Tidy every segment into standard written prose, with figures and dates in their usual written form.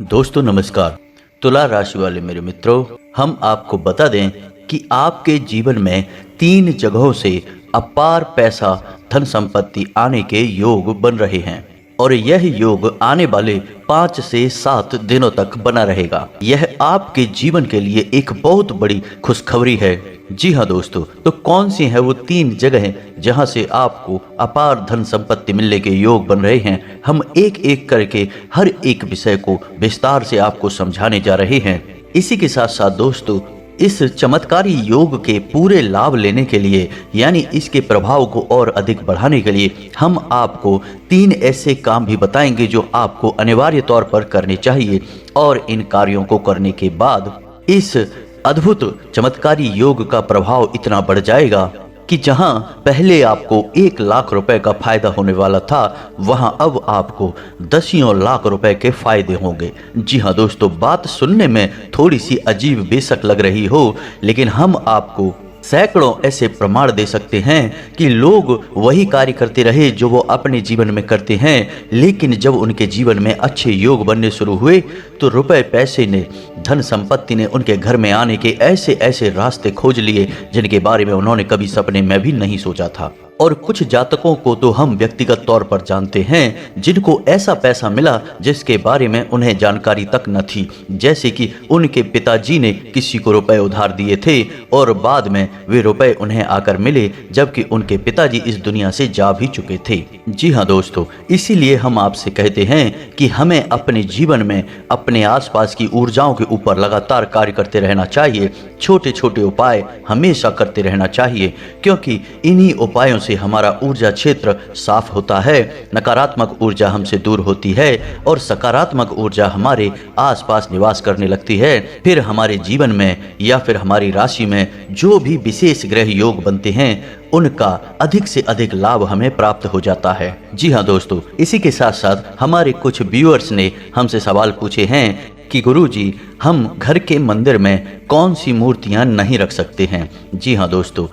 दोस्तों नमस्कार। तुला राशि वाले मेरे मित्रों, हम आपको बता दें कि आपके जीवन में 3 जगहों से अपार पैसा, धन संपत्ति आने के योग बन रहे हैं और यह योग आने वाले 5 से 7 दिनों तक बना रहेगा। यह आपके जीवन के लिए एक बहुत बड़ी खुशखबरी है। जी हाँ दोस्तों, तो कौन सी है वो 3 जगहें जहां से आपको अपार धन संपत्ति मिलने के योग बन रहे हैं। हम एक एक करके हर एक विषय को विस्तार से आपको समझाने जा रहे हैं। इसी के साथ साथ दोस्तों, इस चमत्कारी योग के पूरे लाभ लेने के लिए, यानी इसके प्रभाव को और अधिक बढ़ाने के लिए, हम आपको 3 ऐसे काम भी बताएंगे जो आपको अनिवार्य तौर पर करने चाहिए। और इन कार्यों को करने के बाद इस अद्भुत चमत्कारी योग का प्रभाव इतना बढ़ जाएगा कि जहां पहले आपको 1 लाख रुपए का फायदा होने वाला था, वहां अब आपको दसियों लाख रुपए के फायदे होंगे। जी हाँ दोस्तों, बात सुनने में थोड़ी सी अजीब बेशक लग रही हो, लेकिन हम आपको सैकड़ों ऐसे प्रमाण दे सकते हैं कि लोग वही कार्य करते रहे जो वो अपने जीवन में करते हैं, लेकिन जब उनके जीवन में अच्छे योग बनने शुरू हुए तो रुपए पैसे ने, धन संपत्ति ने उनके घर में आने के ऐसे ऐसे रास्ते खोज लिए जिनके बारे में उन्होंने कभी सपने में भी नहीं सोचा था। और कुछ जातकों को तो हम व्यक्तिगत तौर पर जानते हैं जिनको ऐसा पैसा मिला जिसके बारे में उन्हें जानकारी तक न थी। जैसे कि उनके पिताजी ने किसी को रुपए उधार दिए थे और बाद में वे रुपए उन्हें आकर मिले, जबकि उनके पिताजी इस दुनिया से जा भी चुके थे। जी हाँ दोस्तों, इसीलिए हम आपसे कहते हैं कि हमें अपने जीवन में अपने आसपास की ऊर्जाओं के ऊपर लगातार कार्य करते रहना चाहिए। छोटे छोटे उपाय हमेशा करते रहना चाहिए, क्योंकि इन्हीं उपायों से हमारा ऊर्जा क्षेत्र साफ होता है, नकारात्मक ऊर्जा हमसे दूर होती है और सकारात्मक ऊर्जा हमारे आसपास निवास करने लगती है। फिर हमारे जीवन में या फिर हमारी राशि में जो भी विशेष ग्रह योग बनते हैं, उनका अधिक से अधिक लाभ हमें प्राप्त हो जाता है। जी हाँ दोस्तों, इसी के साथ साथ हमारे कुछ व्यूअर्स ने हमसे सवाल पूछे हैं कि गुरुजी, हम घर के मंदिर में कौन सी मूर्तियां नहीं रख सकते हैं। जी हाँ दोस्तों,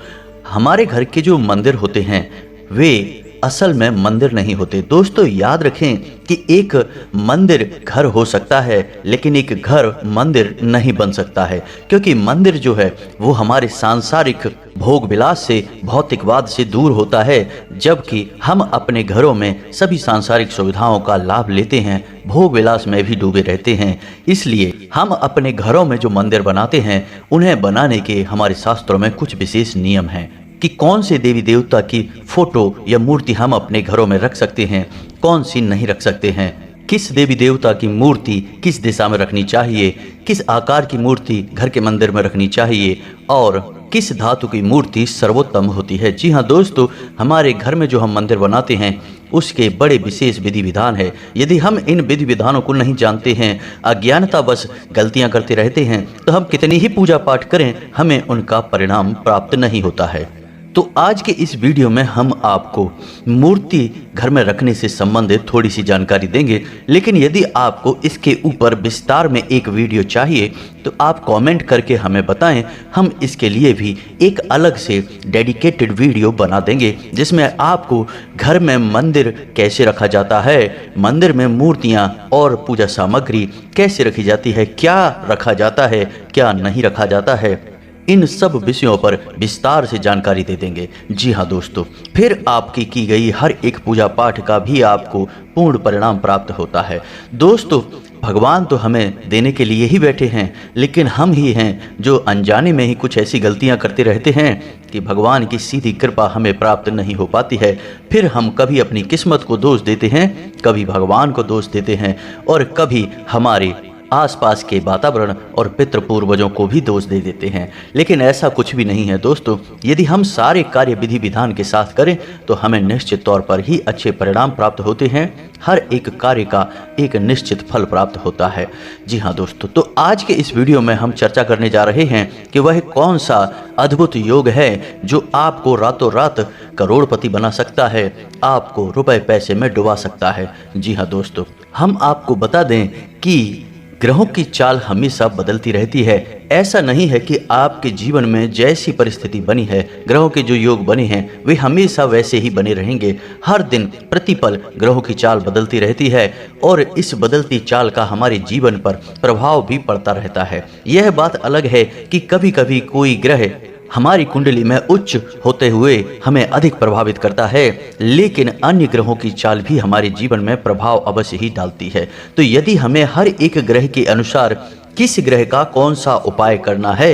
हमारे घर के जो मंदिर होते हैं वे असल में मंदिर नहीं होते। दोस्तों याद रखें कि एक मंदिर घर हो सकता है, लेकिन एक घर मंदिर नहीं बन सकता है, क्योंकि मंदिर जो है वो हमारे सांसारिक भोग विलास से, भौतिकवाद से दूर होता है, जबकि हम अपने घरों में सभी सांसारिक सुविधाओं का लाभ लेते हैं, भोग विलास में भी डूबे रहते हैं। इसलिए हम अपने घरों में जो मंदिर बनाते हैं, उन्हें बनाने के हमारे शास्त्रों में कुछ विशेष नियम हैं कि कौन से देवी देवता की फोटो या मूर्ति हम अपने घरों में रख सकते हैं, कौन सी नहीं रख सकते हैं, किस देवी देवता की मूर्ति किस दिशा में रखनी चाहिए, किस आकार की मूर्ति घर के मंदिर में रखनी चाहिए और किस धातु की मूर्ति सर्वोत्तम होती है। जी हाँ दोस्तों, हमारे घर में जो हम मंदिर बनाते हैं उसके बड़े विशेष विधि विधान है। यदि हम इन विधि विधानों को नहीं जानते हैं, अज्ञानतावश गलतियां करते रहते हैं, तो हम कितनी ही पूजा पाठ करें, हमें उनका परिणाम प्राप्त नहीं होता है। तो आज के इस वीडियो में हम आपको मूर्ति घर में रखने से संबंधित थोड़ी सी जानकारी देंगे, लेकिन यदि आपको इसके ऊपर विस्तार में एक वीडियो चाहिए तो आप कमेंट करके हमें बताएं। हम इसके लिए भी एक अलग से डेडिकेटेड वीडियो बना देंगे, जिसमें आपको घर में मंदिर कैसे रखा जाता है, मंदिर में मूर्तियां और पूजा सामग्री कैसे रखी जाती है, क्या रखा जाता है, क्या नहीं रखा जाता है, इन सब विषयों पर विस्तार से जानकारी दे देंगे। जी हाँ दोस्तों, फिर आपकी की गई हर एक पूजा पाठ का भी आपको पूर्ण परिणाम प्राप्त होता है। दोस्तों, भगवान तो हमें देने के लिए ही बैठे हैं, लेकिन हम ही हैं जो अनजाने में ही कुछ ऐसी गलतियां करते रहते हैं कि भगवान की सीधी कृपा हमें प्राप्त नहीं हो पाती है। फिर हम कभी अपनी किस्मत को दोष देते हैं, कभी भगवान को दोष देते हैं और कभी हमारे आसपास के वातावरण और पितृ पूर्वजों को भी दोष दे देते हैं। लेकिन ऐसा कुछ भी नहीं है दोस्तों। यदि हम सारे कार्य विधि विधान के साथ करें तो हमें निश्चित तौर पर ही अच्छे परिणाम प्राप्त होते हैं। हर एक कार्य का एक निश्चित फल प्राप्त होता है। जी हाँ दोस्तों, तो आज के इस वीडियो में हम चर्चा करने जा रहे हैं कि वह कौन सा अद्भुत योग है जो आपको रातों रात करोड़पति बना सकता है, आपको रुपए पैसे में डुबा सकता है। जी हाँ दोस्तों, हम आपको बता दें कि ग्रहों की चाल हमेशा बदलती रहती है, ऐसा नहीं है कि आपके जीवन में जैसी परिस्थिति बनी है, ग्रहों के जो योग बने हैं वे हमेशा वैसे ही बने रहेंगे। हर दिन प्रतिपल ग्रहों की चाल बदलती रहती है और इस बदलती चाल का हमारे जीवन पर प्रभाव भी पड़ता रहता है। यह बात अलग है कि कभी कभी कोई ग्रह हमारी कुंडली में उच्च होते हुए हमें अधिक प्रभावित करता है, लेकिन अन्य ग्रहों की चाल भी हमारे जीवन में प्रभाव अवश्य ही डालती है। तो यदि हमें हर एक ग्रह के अनुसार किस ग्रह का कौन सा उपाय करना है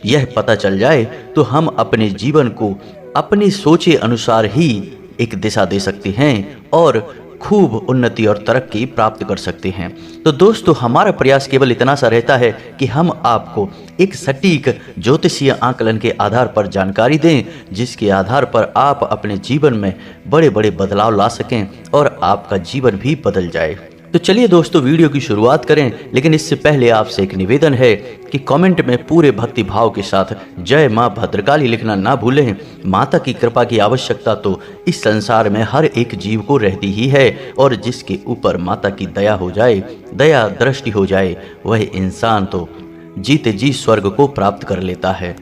यह पता चल जाए तो हम अपने जीवन को अपने सोचे अनुसार ही एक दिशा दे सकते हैं और खूब उन्नति और तरक्की प्राप्त कर सकते हैं। तो दोस्तों, हमारा प्रयास केवल इतना सा रहता है कि हम आपको एक सटीक ज्योतिषीय आकलन के आधार पर जानकारी दें, जिसके आधार पर आप अपने जीवन में बड़े बड़े बदलाव ला सकें और आपका जीवन भी बदल जाए। तो चलिए दोस्तों, वीडियो की शुरुआत करें, लेकिन इससे पहले आपसे एक निवेदन है कि कमेंट में पूरे भक्ति भाव के साथ जय मां भद्रकाली लिखना ना भूलें। माता की कृपा की आवश्यकता तो इस संसार में हर एक जीव को रहती ही है और जिसके ऊपर माता की दया हो जाए, दया दृष्टि हो जाए, वह इंसान तो जीते जी स्वर्ग को प्राप्त कर लेता है।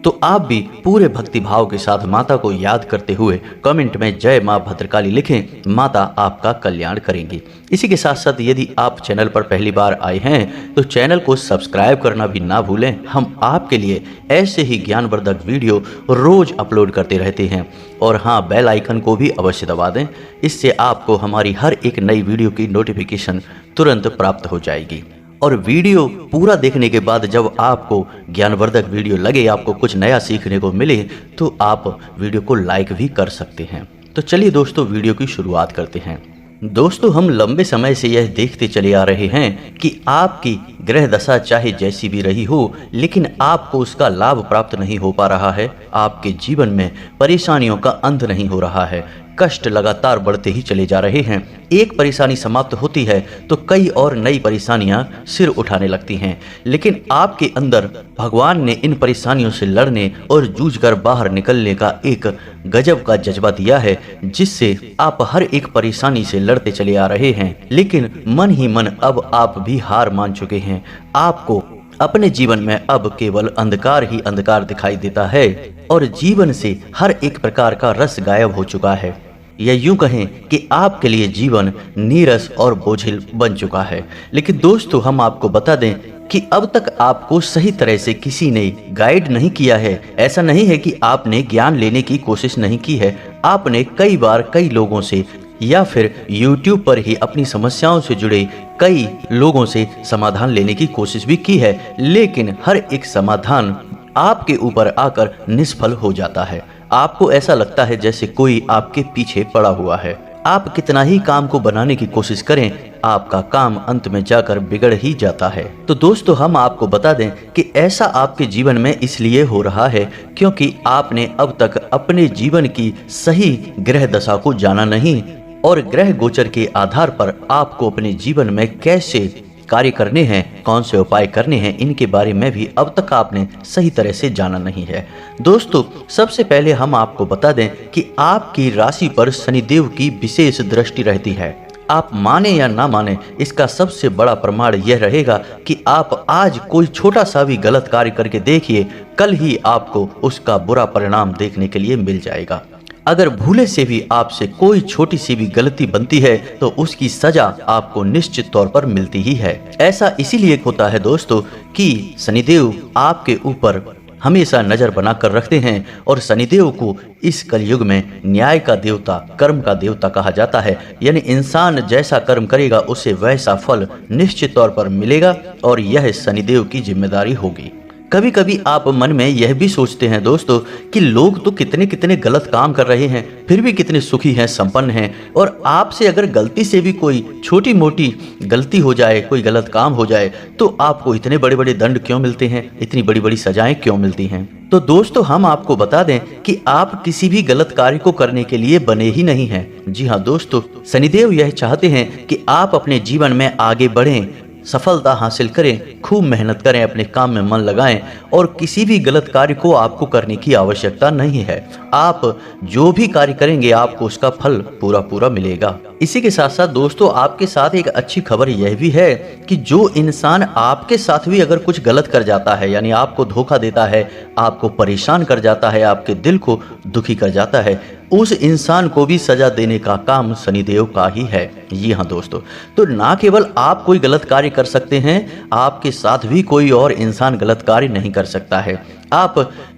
तो आप भी पूरे भक्ति भाव के साथ माता को याद करते हुए कमेंट में जय मां भद्रकाली लिखें। माता आपका कल्याण करेंगी। इसी के साथ साथ यदि आप चैनल पर पहली बार आए हैं तो चैनल को सब्सक्राइब करना भी ना भूलें। हम आपके लिए ऐसे ही ज्ञानवर्धक वीडियो रोज अपलोड करते रहते हैं। और हाँ, बेल आइकन को भी अवश्य दबा दें, इससे आपको हमारी हर एक नई वीडियो की नोटिफिकेशन तुरंत प्राप्त हो जाएगी। और वीडियो पूरा देखने के बाद जब आपको ज्ञानवर्धक वीडियो लगे, आपको कुछ नया सीखने को मिले, तो आप वीडियो को लाइक भी कर सकते हैं। तो चलिए दोस्तों, वीडियो की शुरुआत करते हैं। दोस्तों, हम लंबे समय से यह देखते चले आ रहे हैं कि आपकी ग्रह दशा चाहे जैसी भी रही हो, लेकिन आपको उसका लाभ प्राप्त नहीं हो पा रहा है। आपके जीवन में परेशानियों का अंत नहीं हो रहा है, कष्ट लगातार बढ़ते ही चले जा रहे हैं। एक परेशानी समाप्त होती है तो कई और नई परेशानियां सिर उठाने लगती हैं, लेकिन आपके अंदर भगवान ने इन परेशानियों से लड़ने और जूझकर बाहर निकलने का एक गजब का जज्बा दिया है, जिससे आप हर एक परेशानी से लड़ते चले आ रहे हैं। लेकिन मन ही मन अब आप भी हार मान चुके हैं। आपको अपने जीवन में अब केवल अंधकार ही अंधकार दिखाई देता है और जीवन से हर एक प्रकार का रस गायब हो चुका है। या यूं कहें कि आपके लिए जीवन नीरस और बोझिल बन चुका है। लेकिन दोस्तों, हम आपको बता दें कि अब तक आपको सही तरह से किसी ने गाइड नहीं किया है। ऐसा नहीं है कि आपने ज्ञान लेने की कोशिश नहीं की है। आपने कई बार कई लोगों से या फिर YouTube पर ही अपनी समस्याओं से जुड़े कई लोगों से समाधान लेने की कोशिश भी की है, लेकिन हर एक समाधान आपके ऊपर आकर निष्फल हो जाता है। आपको ऐसा लगता है जैसे कोई आपके पीछे पड़ा हुआ है। आप कितना ही काम को बनाने की कोशिश करें, आपका काम अंत में जाकर बिगड़ ही जाता है। तो दोस्तों, हम आपको बता दें कि ऐसा आपके जीवन में इसलिए हो रहा है क्योंकि आपने अब तक अपने जीवन की सही ग्रह दशा को जाना नहीं और ग्रह गोचर के आधार पर आपको अपने जीवन में कैसे कार्य करने हैं, कौन से उपाय करने हैं, इनके बारे में भी अब तक आपने सही तरह से जाना नहीं है। दोस्तों, सबसे पहले हम आपको बता दें कि आपकी राशि पर शनिदेव की विशेष दृष्टि रहती है। आप माने या ना माने, इसका सबसे बड़ा प्रमाण यह रहेगा कि आप आज कोई छोटा सा भी गलत कार्य करके देखिए, कल ही आपको उसका बुरा परिणाम देखने के लिए मिल जाएगा। अगर भूले से भी आपसे कोई छोटी सी भी गलती बनती है तो उसकी सजा आपको निश्चित तौर पर मिलती ही है। ऐसा इसीलिए होता है दोस्तों कि शनिदेव आपके ऊपर हमेशा नजर बनाकर रखते हैं और शनिदेव को इस कलयुग में न्याय का देवता, कर्म का देवता कहा जाता है। यानी इंसान जैसा कर्म करेगा उसे वैसा फल निश्चित तौर पर मिलेगा और यह शनिदेव की जिम्मेदारी होगी। कभी कभी आप मन में यह भी सोचते हैं दोस्तों कि लोग तो कितने कितने गलत काम कर रहे हैं, फिर भी कितने सुखी हैं, संपन्न हैं, और आपसे अगर गलती से भी कोई छोटी मोटी गलती हो जाए, कोई गलत काम हो जाए, तो आपको इतने बड़े बड़े दंड क्यों मिलते हैं, इतनी बड़ी बड़ी सजाएं क्यों मिलती हैं। तो दोस्तों, हम आपको बता दें कि आप किसी भी गलत कार्य को करने के लिए बने ही नहीं हैं। जी हाँ दोस्तों, शनिदेव यह चाहते हैं कि आप अपने जीवन में आगे बढ़ें, सफलता हासिल करें, खूब मेहनत करें, अपने काम में मन लगाएं और किसी भी गलत कार्य को आपको करने की आवश्यकता नहीं है। आप जो भी कार्य करेंगे आपको उसका फल पूरा पूरा मिलेगा। इसी के साथ साथ दोस्तों, आपके साथ एक अच्छी खबर यह भी है कि जो इंसान आपके साथ भी अगर कुछ गलत कर जाता है, यानी आपको धोखा देता है, आपको परेशान कर जाता है, आपके दिल को दुखी कर जाता है, उस इंसान को भी सजा देने का काम शनिदेव का ही है। जी हाँ दोस्तों, तो ना केवल आप कोई गलत कार्य कर सकते हैं, आपके साथ भी कोई और इंसान गलत कार्य नहीं कर सकता है। आप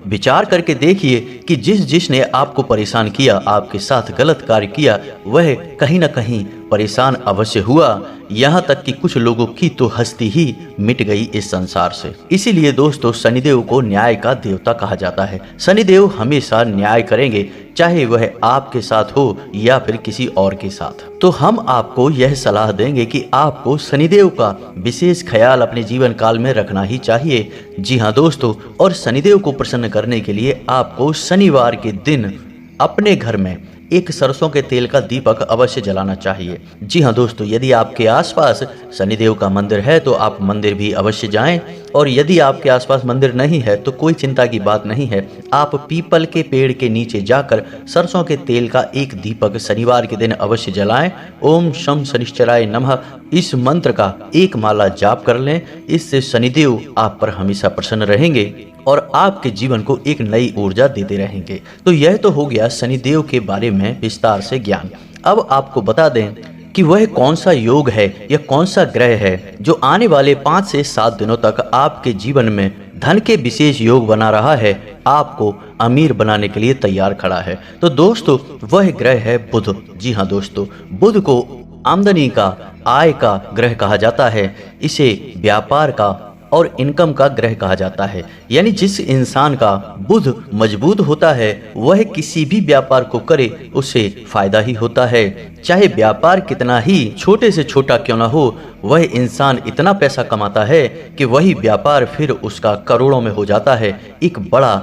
विचार करके देखिए कि जिसने आपको परेशान किया, आपके साथ गलत कार्य किया, वह कहीं ना कहीं परेशान अवश्य हुआ। यहाँ तक कि कुछ लोगों की तो हस्ती ही मिट गई इस संसार से। इसीलिए दोस्तों, शनिदेव को न्याय का देवता कहा जाता है। शनिदेव हमेशा न्याय करेंगे, चाहे वह आपके साथ हो या फिर किसी और के साथ। तो हम आपको यह सलाह देंगे कि आपको शनिदेव का विशेष ख्याल अपने जीवन काल में रखना ही चाहिए। जी हाँ दोस्तों, और शनिदेव को प्रसन्न करने के लिए आपको शनिवार के दिन अपने घर में एक सरसों के तेल का दीपक अवश्य जलाना चाहिए। जी हाँ दोस्तों, यदि आपके आसपास शनिदेव का मंदिर है तो आप मंदिर भी अवश्य जाएं, और यदि आपके आसपास मंदिर नहीं है तो कोई चिंता की बात नहीं है। आप पीपल के पेड़ के नीचे जाकर सरसों के तेल का एक दीपक शनिवार के दिन अवश्य जलाएं। ओम शम शनिश्चराय नमः इस मंत्र का एक माला जाप कर लें। इससे शनिदेव आप पर हमेशा प्रसन्न रहेंगे और आपके जीवन को एक नई ऊर्जा देते रहेंगे। तो यह तो हो गया शनिदेव के बारे में विस्तार से ज्ञान। अब आपको बता दें कि वह कौन सा योग है या कौन सा ग्रह है जो आने वाले 5 से 7 दिनों तक आपके जीवन में धन के विशेष योग बना रहा है, आपको अमीर बनाने के लिए तैयार खड़ा है। तो दोस्तों, वह ग्रह है बुध। जी हाँ दोस्तों, बुध को आमदनी का, आय का ग्रह कहा जाता है। इसे व्यापार का और इनकम का ग्रह कहा जाता है। यानी जिस इंसान का बुध मजबूत होता है वह किसी भी व्यापार को करे उससे फायदा ही होता है। चाहे व्यापार कितना ही छोटे से छोटा क्यों ना हो, वह इंसान इतना पैसा कमाता है कि वही व्यापार फिर उसका करोड़ों में हो जाता है, एक बड़ा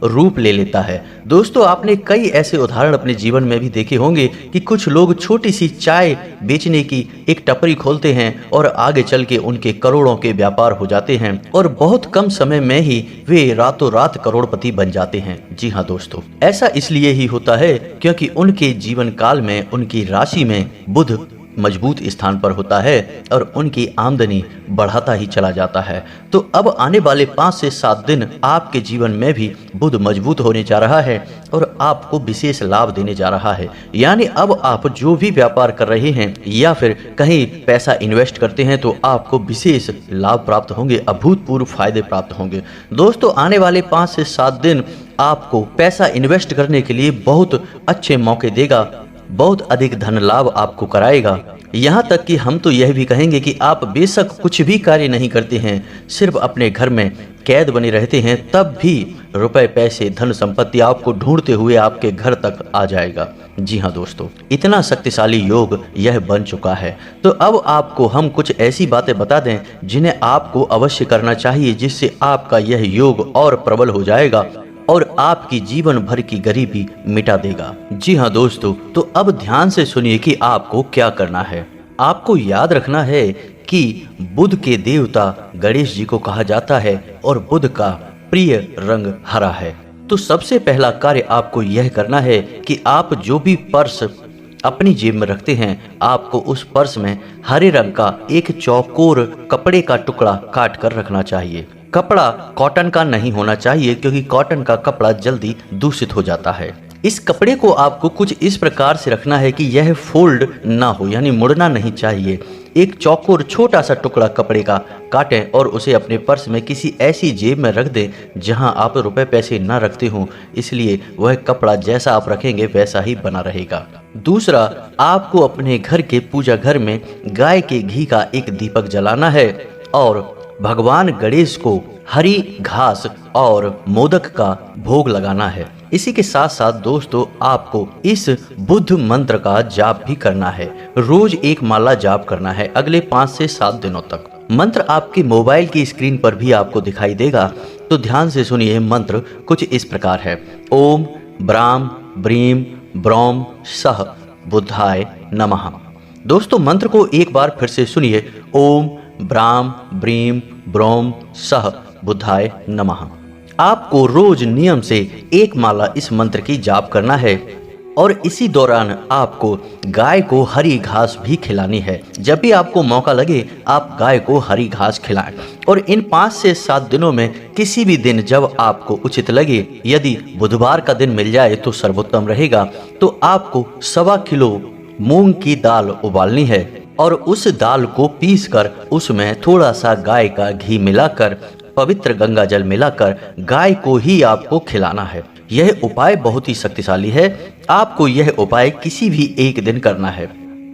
रूप ले लेता है। दोस्तों, आपने कई ऐसे उदाहरण अपने जीवन में भी देखे होंगे कि कुछ लोग छोटी सी चाय बेचने की एक टपरी खोलते हैं और आगे चल के उनके करोड़ों के व्यापार हो जाते हैं और बहुत कम समय में ही वे रातों रात करोड़पति बन जाते हैं। जी हाँ दोस्तों, ऐसा इसलिए ही होता है क्योंकि उनके जीवन काल में उनकी राशि में बुध मजबूत स्थान पर होता है और उनकी आमदनी बढ़ाता ही चला जाता है। तो अब आने वाले 5 से 7 दिन आपके जीवन में भी बुध मजबूत होने जा रहा है और आपको विशेष लाभ देने जा रहा है। यानी अब आप जो भी व्यापार कर रहे हैं या फिर कहीं पैसा इन्वेस्ट करते हैं तो आपको विशेष लाभ प्राप्त होंगे, अभूतपूर्व फायदे प्राप्त होंगे। दोस्तों, आने वाले 5 से 7 दिन आपको पैसा इन्वेस्ट करने के लिए बहुत अच्छे मौके देगा, बहुत अधिक धन लाभ आपको कराएगा। यहाँ तक कि हम तो यह भी कहेंगे कि आप बेशक कुछ भी कार्य नहीं करते हैं, सिर्फ अपने घर में कैद बने रहते हैं, तब भी रुपए, पैसे, धन संपत्ति आपको ढूंढते हुए आपके घर तक आ जाएगा। जी हाँ दोस्तों, इतना शक्तिशाली योग यह बन चुका है। तो अब आपको हम कुछ ऐसी बातें बता दें जिन्हें आपको अवश्य करना चाहिए, जिससे आपका यह योग और प्रबल हो जाएगा और आपकी जीवन भर की गरीबी मिटा देगा। जी हाँ दोस्तों, तो अब ध्यान से सुनिए कि आपको क्या करना है। आपको याद रखना है कि बुध के देवता गणेश जी को कहा जाता है और बुध का प्रिय रंग हरा है। तो सबसे पहला कार्य आपको यह करना है कि आप जो भी पर्स अपनी जेब में रखते हैं, आपको उस पर्स में हरे रंग का एक चौकोर कपड़े का टुकड़ा काट कर रखना चाहिए। कपड़ा कॉटन का नहीं होना चाहिए क्योंकि कॉटन का कपड़ा जल्दी दूषित हो जाता है। इस कपड़े को आपको कुछ इस प्रकार से रखना है कि यह फोल्ड ना हो, यानी मुड़ना नहीं चाहिए। एक चौकोर छोटा सा टुकड़ा कपड़े का काटें और उसे अपने पर्स में किसी ऐसी जेब में रख दें जहां आप रुपए पैसे ना रखते हों, इसलिए वह कपड़ा जैसा आप रखेंगे वैसा ही बना रहेगा। दूसरा, आपको अपने घर के पूजा घर में गाय के घी का एक दीपक जलाना है और भगवान गणेश को हरी घास और मोदक का भोग लगाना है। इसी के साथ साथ दोस्तों, आपको इस बुध मंत्र का जाप भी करना है। रोज एक माला जाप करना है अगले 5 से 7 दिनों तक। मंत्र आपके मोबाइल की स्क्रीन पर भी आपको दिखाई देगा, तो ध्यान से सुनिए। मंत्र कुछ इस प्रकार है। ओम ब्राम ब्रीम ब्रौम सह बुद्धाय नमः। दोस्तों, मंत्र को एक बार फिर से सुनिए। ओम ब्राम ब्रीम ब्रोम सह बुधाय नमः। आपको रोज नियम से एक माला इस मंत्र की जाप करना है और इसी दौरान आपको गाय को हरी घास भी खिलानी है। जब भी आपको मौका लगे आप गाय को हरी घास खिलाएं और इन 5 से 7 दिनों में किसी भी दिन जब आपको उचित लगे, यदि बुधवार का दिन मिल जाए तो सर्वोत्तम रहेगा, तो आपको 1.25 किलो मूंग की दाल उबालनी है और उस दाल को पीसकर उसमें थोड़ा सा गाय का घी मिलाकर पवित्र गंगा जल मिलाकर गाय को ही आपको खिलाना है। यह उपाय बहुत ही शक्तिशाली है। आपको यह उपाय किसी भी एक दिन करना है।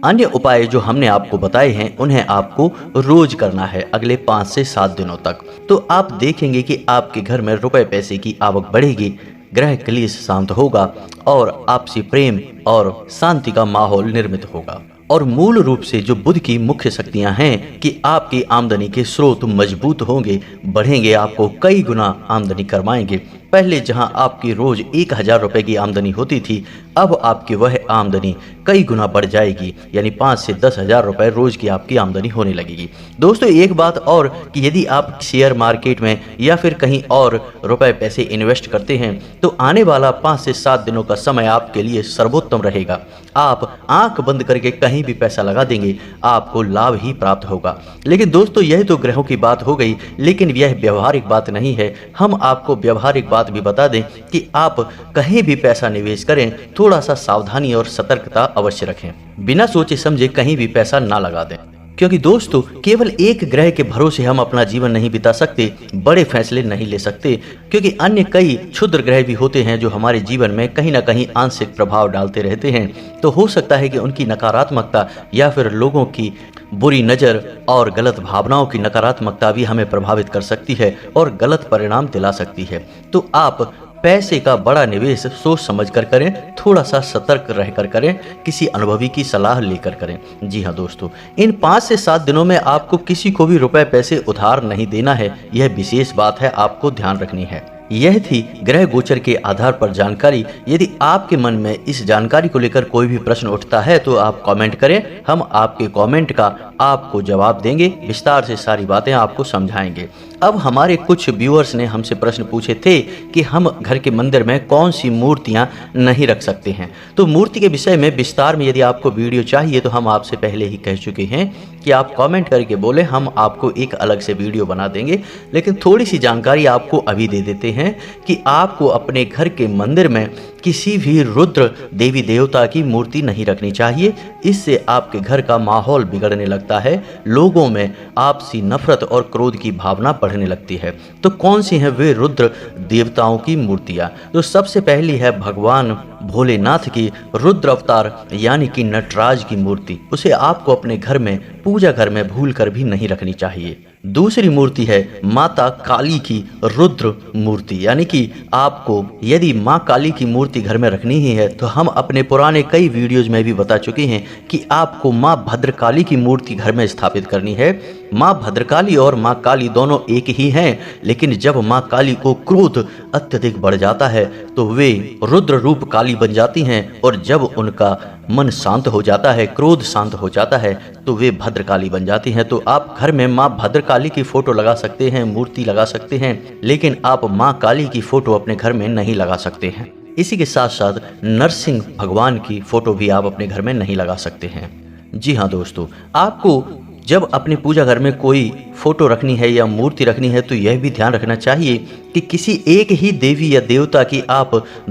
अन्य उपाय जो हमने आपको बताए हैं उन्हें आपको रोज करना है अगले 5 से 7 दिनों तक। तो आप देखेंगे कि आपके घर में रुपए पैसे की आवक बढ़ेगी, ग्रह क्लेश शांत होगा और आपसी प्रेम और शांति का माहौल निर्मित होगा। और मूल रूप से जो बुध की मुख्य शक्तियां हैं कि आपकी आमदनी के स्रोत मजबूत होंगे, बढ़ेंगे, आपको कई गुना आमदनी करवाएंगे। पहले जहां आपकी रोज 1000 रुपए की आमदनी होती थी, अब आपकी वह आमदनी कई गुना बढ़ जाएगी, यानी 5 से 10 हजार रुपए रोज की आपकी आमदनी होने लगेगी। दोस्तों एक बात और कि यदि आप शेयर मार्केट में या फिर कहीं और रुपए पैसे इन्वेस्ट करते हैं तो आने वाला 5 से 7 दिनों का समय आपके लिए सर्वोत्तम रहेगा। आप आंख बंद करके कहीं भी पैसा लगा देंगे, आपको लाभ ही प्राप्त होगा। लेकिन दोस्तों यह तो ग्रहों की बात हो गई, लेकिन यह व्यवहारिक बात नहीं है। हम आपको व्यवहारिक बात भी बता दें कि आप कहीं भी पैसा निवेश करें, थोड़ा सा सावधानी और सतर्कता अवश्य रखें। बिना सोचे समझे कहीं भी पैसा ना लगा दें, क्योंकि दोस्तों केवल एक ग्रह के भरोसे हम अपना जीवन नहीं बिता सकते, बड़े फैसले नहीं ले सकते, क्योंकि अन्य कई क्षुद्र ग्रह भी होते हैं जो हमारे जीवन में कहीं ना कहीं आंशिक प्रभाव डालते रहते हैं। तो हो सकता है कि उनकी नकारात्मकता या फिर लोगों की बुरी नज़र और गलत भावनाओं की नकारात्मकता भी हमें प्रभावित कर सकती है और गलत परिणाम दिला सकती है। तो आप पैसे का बड़ा निवेश सोच समझ कर करें, थोड़ा सा सतर्क रहकर करें, किसी अनुभवी की सलाह लेकर करें। जी हाँ दोस्तों, इन 5 से 7 दिनों में आपको किसी को भी रुपए पैसे उधार नहीं देना है, यह विशेष बात है, आपको ध्यान रखनी है। यह थी ग्रह गोचर के आधार पर जानकारी। यदि आपके मन में इस जानकारी को लेकर कोई भी प्रश्न उठता है तो आप कमेंट करें, हम आपके कमेंट का आपको जवाब देंगे, विस्तार से सारी बातें आपको समझाएंगे। अब हमारे कुछ व्यूअर्स ने हमसे प्रश्न पूछे थे कि हम घर के मंदिर में कौन सी मूर्तियां नहीं रख सकते हैं। तो मूर्ति के विषय में विस्तार में यदि आपको वीडियो चाहिए तो हम आपसे पहले ही कह चुके हैं कि आप कमेंट करके बोले, हम आपको एक अलग से वीडियो बना देंगे। लेकिन थोड़ी सी जानकारी आपको अभी दे देते हैं कि आपको अपने घर के मंदिर में किसी भी रुद्र देवी देवता की मूर्ति नहीं रखनी चाहिए। इससे आपके घर का माहौल बिगड़ने लगता है, लोगों में आपसी नफरत और क्रोध की भावना बढ़ने लगती है। तो कौन सी हैं वे रुद्र देवताओं की मूर्तियां? तो सबसे पहली है भगवान भोलेनाथ की रुद्र अवतार यानी कि नटराज की मूर्ति। उसे आपको अपने घर में पूजा घर में भूल कर भी नहीं रखनी चाहिए। दूसरी मूर्ति है माता काली की रुद्र मूर्ति, यानी कि आपको यदि माँ काली की मूर्ति घर में रखनी ही है तो हम अपने पुराने कई वीडियोज में भी बता चुके हैं कि आपको माँ भद्रकाली की मूर्ति घर में स्थापित करनी है। माँ भद्रकाली और माँ काली दोनों एक ही हैं, लेकिन जब माँ काली को क्रोध अत्यधिक बढ़ जाता है तो वे रुद्र रूप काली बन जाती हैं, और जब उनका मन शांत हो जाता है, क्रोध शांत हो जाता है, तो वे भद्रकाली बन जाती हैं। तो आप घर में माँ भद्रकाली की फोटो लगा सकते हैं, मूर्ति लगा सकते हैं, लेकिन आप माँ काली की फोटो अपने घर में नहीं लगा सकते हैं। इसी के साथ साथ नरसिंह भगवान की फोटो भी आप अपने घर में नहीं लगा सकते हैं। जी हाँ दोस्तों, आपको जब अपने पूजा घर में कोई फोटो रखनी है या मूर्ति रखनी है तो यह भी ध्यान रखना चाहिए कि किसी एक ही देवी या देवता की आप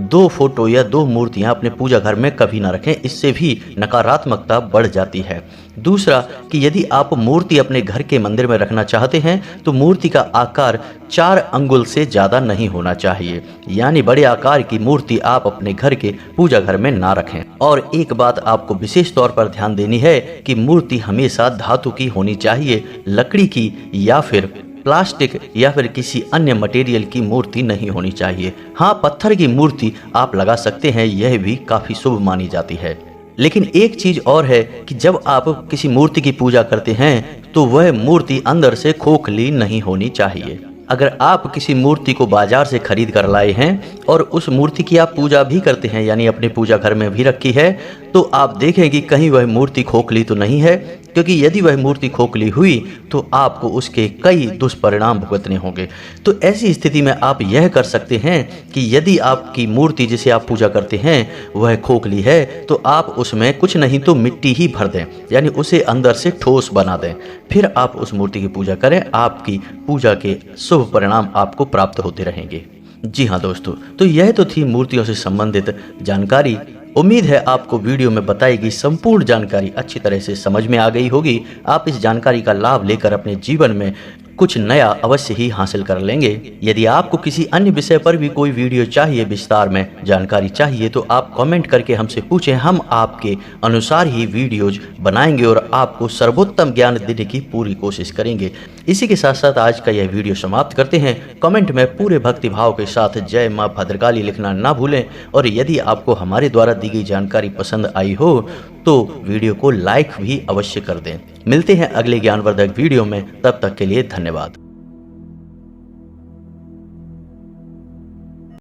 2 फोटो या 2 मूर्तियां अपने पूजा घर में कभी ना रखें, इससे भी नकारात्मकता बढ़ जाती है। दूसरा कि यदि आप मूर्ति अपने घर के मंदिर में रखना चाहते हैं तो मूर्ति का आकार 4 अंगुल से ज़्यादा नहीं होना चाहिए, यानी बड़े आकार की मूर्ति आप अपने घर के पूजा घर में ना रखें। और एक बात आपको विशेष तौर पर ध्यान देनी है कि मूर्ति हमेशा धातु की होनी चाहिए, लकड़ी की या फिर प्लास्टिक या फिर किसी अन्य मटेरियल की मूर्ति नहीं होनी चाहिए। हाँ, पत्थर की मूर्ति आप लगा सकते हैं, यह भी काफ़ी शुभ मानी जाती है। लेकिन एक चीज़ और है कि जब आप किसी मूर्ति की पूजा करते हैं तो वह मूर्ति अंदर से खोखली नहीं होनी चाहिए। अगर आप किसी मूर्ति को बाजार से खरीद कर लाए हैं और उस मूर्ति की आप पूजा भी करते हैं, यानी अपने पूजा घर में भी रखी है, तो आप देखें कि कहीं वह मूर्ति खोखली तो नहीं है, क्योंकि यदि वह मूर्ति खोखली हुई तो आपको उसके कई दुष्परिणाम भुगतने होंगे। तो ऐसी स्थिति में आप यह कर सकते हैं कि यदि आपकी मूर्ति जिसे आप पूजा करते हैं वह खोखली है तो आप उसमें कुछ नहीं तो मिट्टी ही भर दें, यानी उसे अंदर से ठोस बना दें। फिर आप उस मूर्ति की पूजा करें, आपकी पूजा के शुभ परिणाम आपको प्राप्त होते रहेंगे। जी हाँ दोस्तों, तो यह तो थी मूर्तियों से संबंधित जानकारी। उम्मीद है आपको वीडियो में बताई गई संपूर्ण जानकारी अच्छी तरह से समझ में आ गई होगी। आप इस जानकारी का लाभ लेकर अपने जीवन में कुछ नया अवश्य ही हासिल कर लेंगे। यदि आपको किसी अन्य विषय पर भी कोई वीडियो चाहिए, विस्तार में जानकारी चाहिए, तो आप कमेंट करके हमसे पूछें। हम आपके अनुसार ही वीडियोज बनाएंगे और आपको सर्वोत्तम ज्ञान देने की पूरी कोशिश करेंगे। इसी के साथ साथ आज का यह वीडियो समाप्त करते हैं। कमेंट में पूरे भक्तिभाव के साथ जय माँ भद्रकाली लिखना ना भूलें। और यदि आपको हमारे द्वारा दी गई जानकारी पसंद आई हो तो वीडियो को लाइक भी अवश्य कर दें। मिलते हैं अगले ज्ञानवर्धक वीडियो में, तब तक के लिए धन्यवाद।